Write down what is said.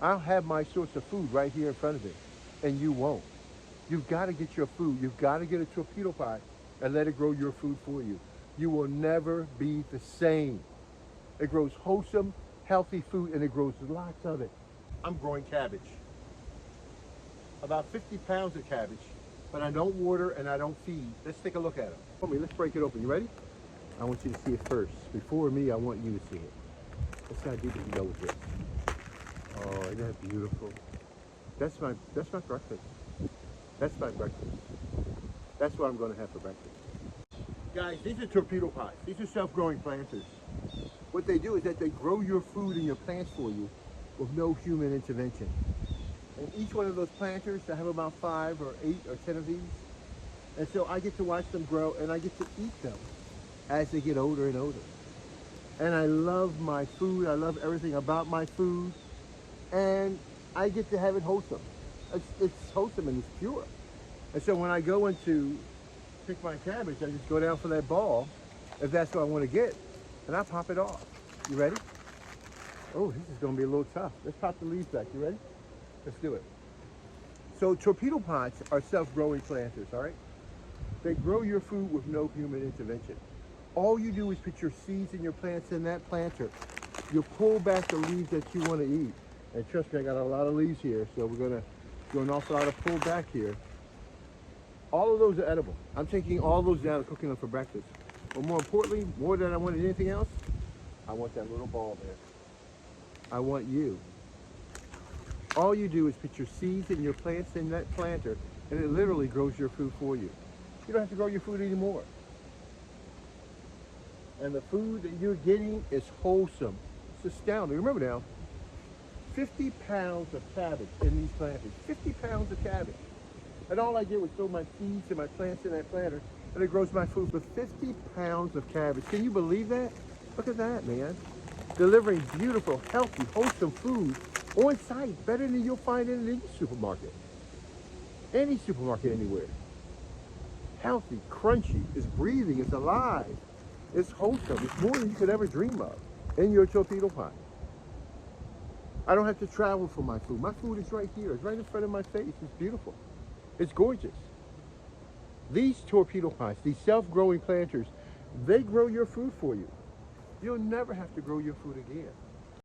I'll have my source of food right here in front of me, and you won't. You've got to get your food. You've got to get a torpedo pot and let it grow your food for you. You will never be the same. It grows wholesome, healthy food, and it grows lots of it. I'm growing cabbage, about 50 pounds of cabbage, but I don't water and I don't feed. Let's take a look at it. Let's break it open. You ready? I want you to see it first. Before me, I want you to see it. Let's see how deep we can go with this. Oh, isn't that beautiful? That's my breakfast. That's my breakfast. That's what I'm going to have for breakfast. Guys, these are torpedo pots. These are self-growing planters. What they do is that they grow your food and your plants for you with no human intervention. And each one of those planters, I have about 5 or 8 or 10 of these. And so I get to watch them grow and I get to eat them as they get older and older. And I love my food. I love everything about my food. And I get to have it wholesome. It's wholesome and it's pure. And so when I go into pick my cabbage, I just go down for that ball, if that's what I want to get, and I pop it off. You ready? Oh, this is going to be a little tough. Let's pop the leaves back. You ready? Let's do it. So torpedo pots are self-growing planters, all right? They grow your food with no human intervention. All you do is put your seeds and your plants in that planter. You pull back the leaves that you want to eat. And trust me, I got a lot of leaves here, so we're going to do an awful lot of pull back here. All of those are edible. I'm taking all those down and cooking them for breakfast. But more importantly, more than I wanted anything else, I want that little ball there. I want you. All you do is put your seeds and your plants in that planter, and it literally grows your food for you. You don't have to grow your food anymore. And the food that you're getting is wholesome. It's astounding. Remember now, 50 pounds of cabbage in these planters. 50 pounds of cabbage. And all I did was throw my seeds and my plants in that planter, and it grows my food with 50 pounds of cabbage. Can you believe that? Look at that, man. Delivering beautiful, healthy, wholesome food on site, better than you'll find in any supermarket. Any supermarket anywhere. Healthy, crunchy, it's breathing, it's alive, it's wholesome. It's more than you could ever dream of in your torpedo pot. I don't have to travel for my food. My food is right here. It's right in front of my face. It's beautiful. It's gorgeous. These torpedo pots, these self-growing planters, they grow your food for you. You'll never have to grow your food again.